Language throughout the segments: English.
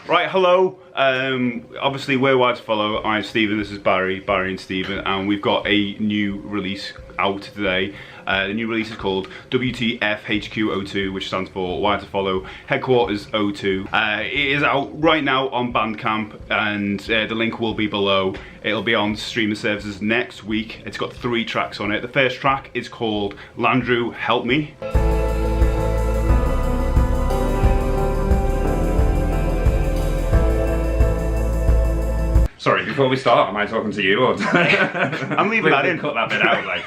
Right, hello. Obviously we're WtF. I'm Stephen, this is Barry and Stephen, and we've got a new release out today. The new release is called WtF HQ02, which stands for WtF Headquarters 02. It is out right now on Bandcamp, and the link will be below. It'll be on streaming services next week. It's got 3 tracks on it. The first track is called Landrew Help Me. Sorry, before we start, am I talking to you or? I'm leaving that in. Cut that bit out, like.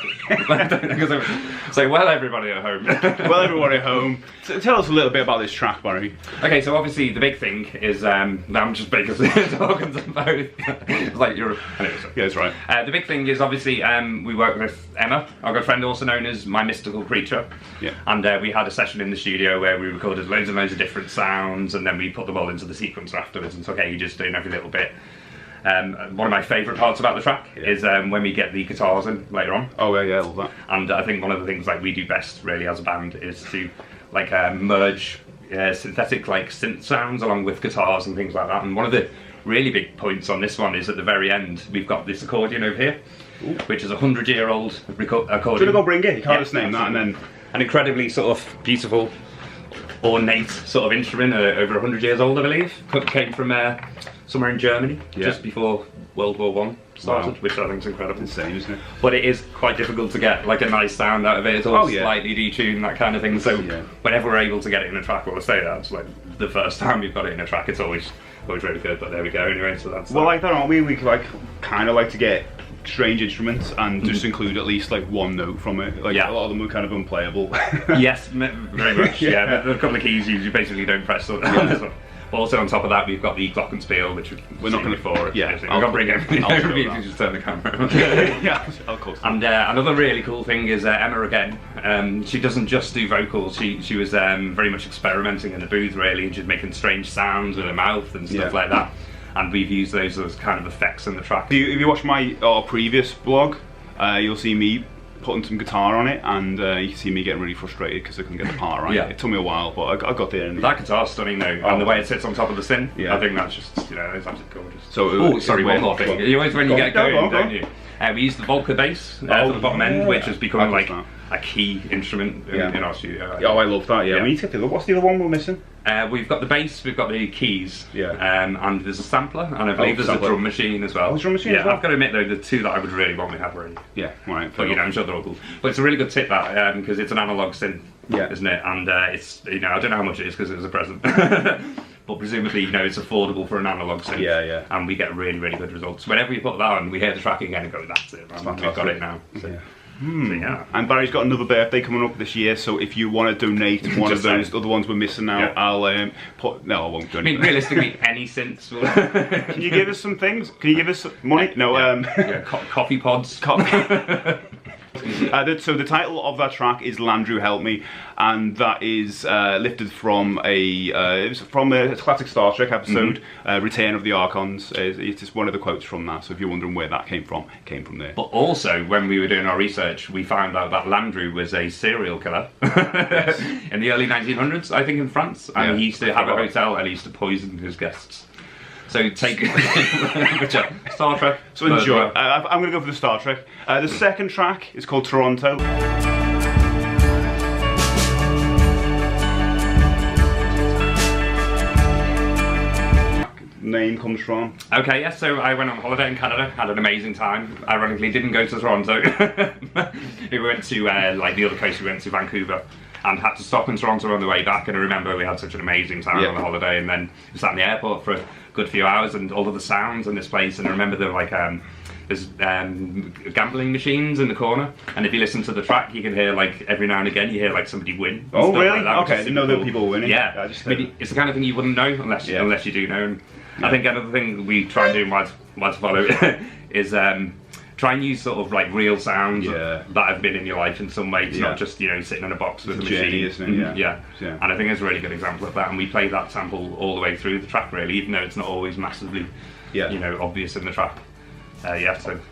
So, well, everybody at home. Well, everybody at home. So tell us a little bit about this track, Barry. Okay, so obviously the big thing is I'm just basically talking to both. It's like you're. Anyway, so. Yeah, that's right. The big thing is obviously we work with Emma, our good friend, also known as My Mystical Creature. Yeah. And we had a session in the studio where we recorded loads and loads of different sounds, and then we put them all into the sequencer afterwards, and took ages doing every little bit. One of my favourite parts about the track is when we get the guitars in later on. Oh yeah, I love that. And I think one of the things like we do best really as a band is to like merge synthetic like synth sounds along with guitars and things like that. And one of the really big points on this one is at the very end we've got this accordion over here, which is a 100-year-old accordion. Do you want to go bring it? You can't just name that, and then an incredibly sort of beautiful, ornate sort of instrument, over 100 years old, I believe. Came from somewhere in Germany, just before World War I started, which I think is incredible. Insane, isn't it? But it is quite difficult to get like a nice sound out of it. It's all slightly detuned, that kind of thing. So whenever we're able to get it in a track, well, I say that's like the first time we've got it in a track, it's always really good. But there we go. Anyway, so that's well, like that, aren't we? We like kind of like to get strange instruments and just include at least like one note from it. Like a lot of them were kind of unplayable. Yes, very much. Yeah, there are a couple of keys you basically don't press on this one. Also on top of that, we've got the glockenspiel, which we're not going to for it. Yeah, we've got to bring everything over if you just turn the camera. Yeah, of course. And another really cool thing is Emma again. She doesn't just do vocals. She was very much experimenting in the booth, really, and she's making strange sounds with her mouth and stuff like that. And we've used those as kind of effects in the track. If you watch my previous blog, you'll see me putting some guitar on it, and you can see me getting really frustrated because I couldn't get the part right. It took me a while, but I got there. That guitar's stunning though, and the way it sits on top of the synth, I think that's just, it's absolutely gorgeous. So, sorry, one more thing. You always, when you get going, don't you? We use the Volca bass for the bottom end, which has become like a key instrument in our studio. Oh, I love that, we need to get the other. What's the other one we're missing? We've got the bass, we've got the keys, and there's a sampler, and I believe there's a drum machine as well. Oh, drum machine as well? I've got to admit though, the two that I would really want we have already. Yeah, right. But I'm sure they're all cool. But it's a really good tip that, because it's an analog synth, isn't it? And it's, I don't know how much it is because it was a present. But presumably, it's affordable for an analog synth. And we get really, really good results. Whenever we put that on, we hear the track again and go, that's it, man. We've got it now. So. So, and Barry's got another birthday coming up this year, so if you want to donate one of those other ones we're missing now, I'll put. No, I won't do anything. I mean, realistically, any synths will. Can you give us some things? Can you give us money? No. Coffee pods. So the title of that track is Landrew Help Me, and that is lifted from a classic Star Trek episode, Return of the Archons. It's just one of the quotes from that, so if you're wondering where that came from, it came from there. But also, when we were doing our research, we found out that Landrew was a serial killer in the early 1900s, I think, in France, and he used to have a hotel and he used to poison his guests. So take Star Trek. So enjoy. I'm going to go for the Star Trek. The second track is called Toronto. Name comes from. Okay, so I went on holiday in Canada, had an amazing time. Ironically, didn't go to Toronto. We went to like the other coast. We went to Vancouver. And had to stop in Toronto on the way back, and I remember we had such an amazing time on the holiday, and then we sat in the airport for a good few hours, and all of the sounds in this place, and I remember there were like there's gambling machines in the corner, and if you listen to the track, you can hear like every now and again you hear like somebody win. Oh really? Like that, okay, I didn't know there were people winning. Yeah, it's the kind of thing you wouldn't know unless you do know. And I think another thing we try and do in WtF is try and use sort of like real sounds that have been in your life in some way. It's not just sitting in a box with a machine. Journey, isn't it? Yeah. And I think it's a really good example of that. And we play that sample all the way through the track, really, even though it's not always massively, obvious in the track. So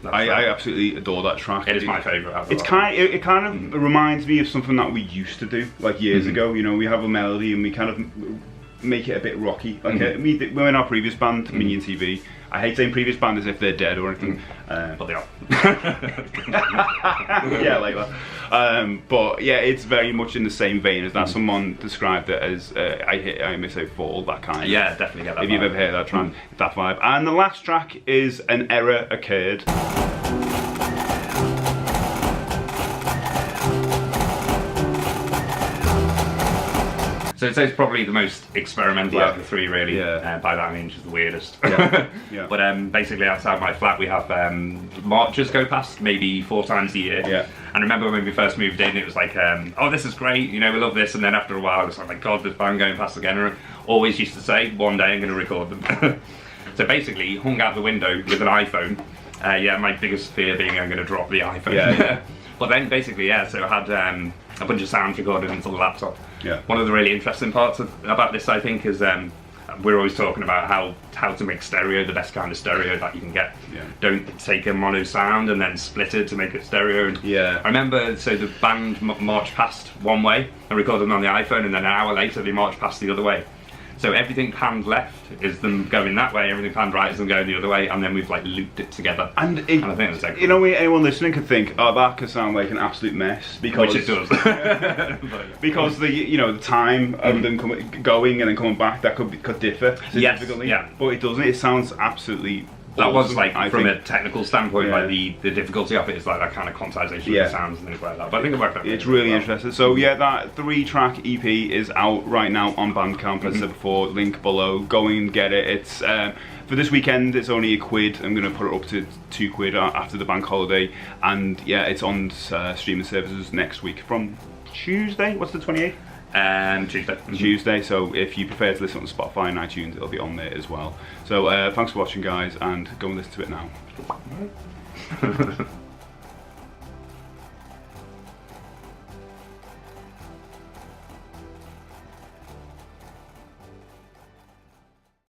I absolutely adore that track. It is my favourite. It's it kind of reminds me of something that we used to do like years ago. We have a melody and we kind of make it a bit rocky. Like we're in our previous band, Minion TV. I hate saying previous band as if they're dead or anything. But they are. Yeah, like that. But yeah, it's very much in the same vein as that. Someone described it as I miss a fall, that kind. Yeah, definitely get that. If you've ever heard that track, that vibe. And the last track is An Error Occurred. So it's probably the most experimental out of the three, really. Yeah. By that I mean just the weirdest. Yeah. Yeah. But basically outside my flat we have marches go past maybe 4 times a year. Yeah. And I remember when we first moved in, it was like, oh, this is great, you know, we love this. And then after a while, it's like, my God, this band going past again. And I always used to say, one day I'm going to record them. So basically, hung out the window with an iPhone. Yeah, my biggest fear being I'm going to drop the iPhone. Yeah. But then basically, yeah, so I had a bunch of sounds recorded into the laptop. Yeah. One of the really interesting parts about this, I think, is we're always talking about how to make stereo the best kind of stereo that you can get. Yeah. Don't take a mono sound and then split it to make it stereo. And Yeah. I remember, so the band marched past one way and recorded them on the iPhone, and then an hour later they marched past the other way. So everything panned left is them going that way, everything panned right is them going the other way, and then we've like looped it together. And I think it's like, you know, anyone listening could think, oh, that could sound like an absolute mess, because which it does. because the time of them going and then coming back, that could differ significantly. Yeah. But it doesn't. It sounds absolutely. That was awesome, like, from think. a technical standpoint, Yeah. like the difficulty of it is like that kind of quantization Yeah. of the sounds and things like that. But I think it worked out. It's really interesting. So yeah, that 3-track EP is out right now on Bandcamp. As I said before, link below. Go and get it. It's for this weekend. It's only £1. I'm going to put it up to £2 after the bank holiday. And yeah, it's on streaming services next week from Tuesday. What's the 28th? Tuesday. Tuesday. So if you prefer to listen on Spotify and iTunes, it'll be on there as well. So thanks for watching, guys, and go and listen to it now.